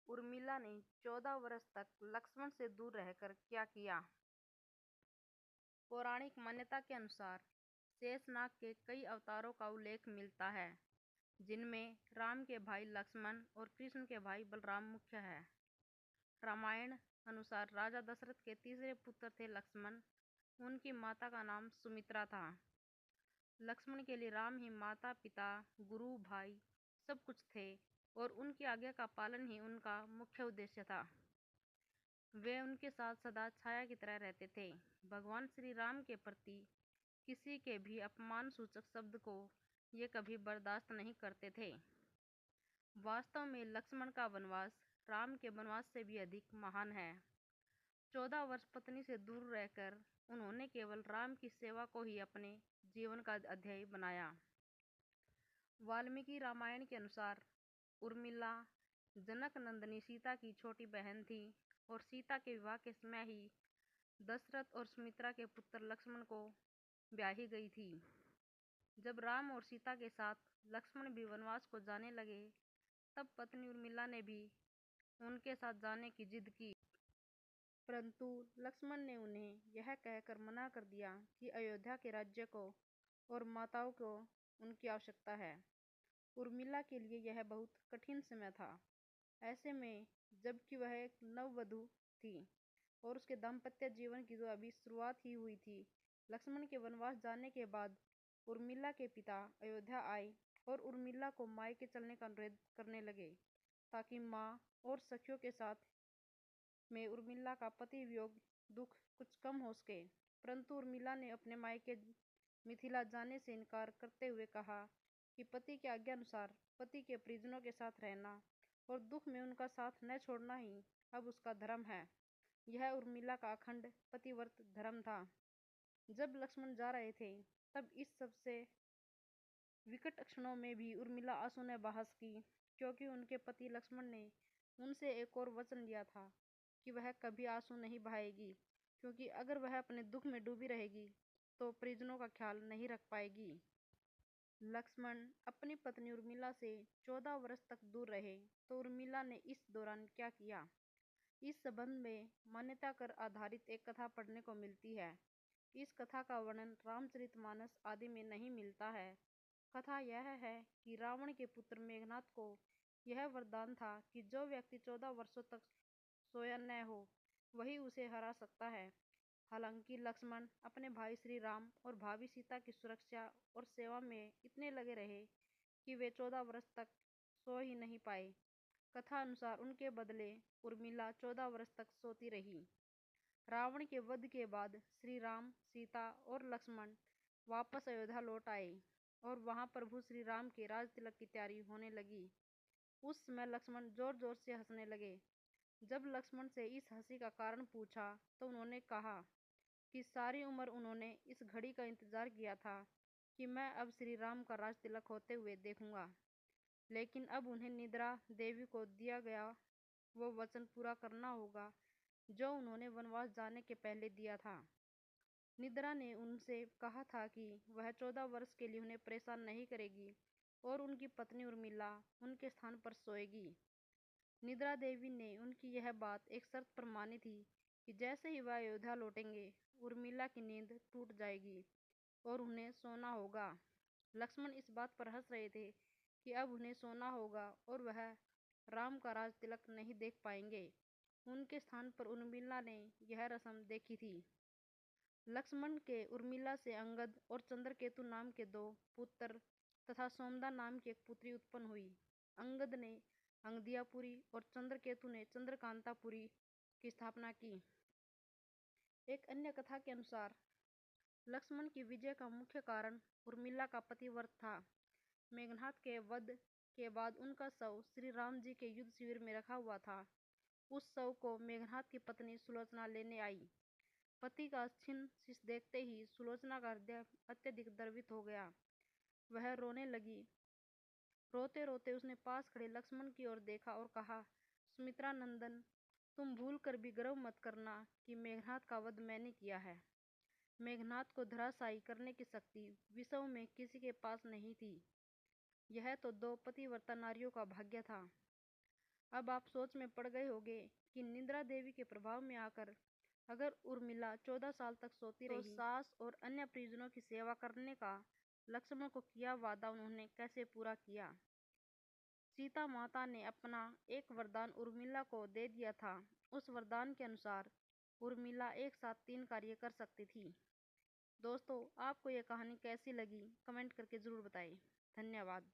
उर्मिला ने 14 वर्ष तक लक्ष्मण से दूर रहकर क्या किया। पौराणिक मान्यता के अनुसार शेषनाग के कई अवतारों का उल्लेख मिलता है, जिनमें राम के भाई लक्ष्मण और कृष्ण के भाई बलराम मुख्य है। रामायण अनुसार राजा दशरथ के तीसरे पुत्र थे लक्ष्मण। उनकी माता का नाम सुमित्रा था। लक्ष्मण के लिए राम ही माता पिता गुरु भाई सब कुछ थे और उनकी आज्ञा का पालन ही उनका मुख्य उद्देश्य था। वे उनके साथ सदा छाया की तरह रहते थे। भगवान श्री राम के प्रति किसी के भी अपमान सूचक शब्द को ये कभी बर्दाश्त नहीं करते थे। वास्तव में लक्ष्मण का वनवास राम के वनवास से भी अधिक महान है। 14 वर्ष पत्नी से दूर रहकर उन्होंने केवल राम की सेवा को ही अपने जीवन का अध्याय बनाया। वाल्मीकि रामायण के अनुसार उर्मिला जनक नंदिनी सीता की छोटी बहन थी और सीता के विवाह के समय ही दशरथ और सुमित्रा के पुत्र लक्ष्मण को ब्याही गई थी। जब राम और सीता के साथ लक्ष्मण भी वनवास को जाने लगे, तब पत्नी उर्मिला ने भी उनके साथ जाने की जिद की, परंतु लक्ष्मण ने उन्हें यह कहकर मना कर दिया कि अयोध्या के राज्य को और माताओं को उनकी आवश्यकता है। उर्मिला के लिए यह बहुत कठिन समय था। ऐसे में जबकि वह एक नववधू थी और उसके दाम्पत्य जीवन की तो अभी शुरुआत ही हुई थी, लक्ष्मण के वनवास जाने के बाद उर्मिला के पिता अयोध्या आए और उर्मिला को मायके चलने का अनुरोध करने लगे, ताकि माँ और सखियों के साथ में उर्मिला का पति वियोग दुख कुछ कम हो सके। परंतु उर्मिला ने अपने मायके मिथिला जाने से इनकार करते हुए कहा कि पति की आज्ञा अनुसार पति के परिजनों के साथ रहना और दुख में उनका साथ न छोड़ना ही अब उसका धर्म है। यह उर्मिला का अखंड पतिव्रत धर्म था। जब लक्ष्मण जा रहे थे, तब इस सबसे विकट क्षणों में भी उर्मिला आंसू ने बहास की, क्योंकि उनके पति लक्ष्मण ने उनसे एक और वचन लिया था कि वह कभी आंसू नहीं बहाएगी, क्योंकि अगर वह अपने दुख में डूबी रहेगी तो परिजनों का ख्याल नहीं रख पाएगी। लक्ष्मण अपनी पत्नी उर्मिला से 14 वर्ष तक दूर रहे, तो उर्मिला ने इस दौरान क्या किया, इस संबंध में मान्यता कर आधारित एक कथा पढ़ने को मिलती है। इस कथा का वर्णन रामचरितमानस आदि में नहीं मिलता है। कथा यह है कि रावण के पुत्र मेघनाद को यह वरदान था कि जो व्यक्ति 14 वर्षों तक सोया न हो, वही उसे हरा सकता है। हालांकि लक्ष्मण अपने भाई श्री राम और भाभी सीता की सुरक्षा और सेवा में इतने लगे रहे कि वे 14 वर्ष तक सो ही नहीं पाए। कथा अनुसार उनके बदले उर्मिला 14 वर्ष तक सोती रही। रावण के वध के बाद श्री राम, सीता और लक्ष्मण वापस अयोध्या लौट आए और वहां प्रभु श्री राम के राज तिलक की तैयारी होने लगी। उस समय लक्ष्मण जोर जोर से हंसने लगे। जब लक्ष्मण से इस हंसी का कारण पूछा, तो उन्होंने कहा कि सारी उम्र उन्होंने इस घड़ी का इंतजार किया था कि मैं अब श्री राम का राज तिलक होते हुए देखूंगा, लेकिन अब उन्हें निद्रा देवी को दिया गया वो वचन पूरा करना होगा जो उन्होंने वनवास जाने के पहले दिया था। निद्रा ने उनसे कहा था कि वह 14 वर्ष के लिए उन्हें परेशान नहीं करेगी और उनकी पत्नी उर्मिला उनके स्थान पर सोएगी। निद्रा देवी ने उनकी यह बात एक शर्त पर मानी थी कि जैसे ही वह अयोध्या लौटेंगे, उर्मिला की नींद टूट जाएगी और उन्हें सोना होगा। लक्ष्मण इस बात पर हंस रहे थे कि अब उन्हें सोना होगा और वह राम का राज तिलक नहीं देख पाएंगे। उनके स्थान पर उर्मिला ने यह रस्म देखी थी। लक्ष्मण के उर्मिला से अंगद और चंद्रकेतु नाम के 2 पुत्र तथा सोमदा नाम की एक पुत्री उत्पन्न हुई। अंगद ने अंगदियापुरी और चंद्रकेतु ने चंद्रकांतापुरी की स्थापना की। एक अन्य कथा के अनुसार लक्ष्मण की विजय का मुख्य कारण उर्मिला का पतिव्रत था। मेघनाद के वध के बाद उनका शव श्री राम जी के युद्ध शिविर में रखा हुआ था। उस शव को मेघनाद की पत्नी सुलोचना लेने आई। पति का छिन्न शीश देखते ही सुलोचना का हृदय अत्यधिक द्रवित हो गया। वह रोने लगी। रोते रोते उसने पास खड़े लक्ष्मण की ओर देखा और कहा, सुमित्रा नंदन, तुम भूल कर भी गर्व मत करना कि मेघनाद का वध मैंने किया है। मेघनाद को धराशायी करने की शक्ति विश्व में किसी के पास नहीं थी। यह तो 2 पतिव्रता नारियों का भाग्य था। अब आप सोच में पड़ गए होंगे कि निद्रा देवी के प्रभाव में आकर अगर उर्मिला 14 साल तक सोती रही तो सास और अन्य परिजनों की सेवा करने का लक्ष्मण को किया वादा उन्होंने कैसे पूरा किया। सीता माता ने अपना एक वरदान उर्मिला को दे दिया था। उस वरदान के अनुसार उर्मिला एक साथ 3 कार्य कर सकती थी। दोस्तों, आपको यह कहानी कैसी लगी कमेंट करके ज़रूर बताएं। धन्यवाद।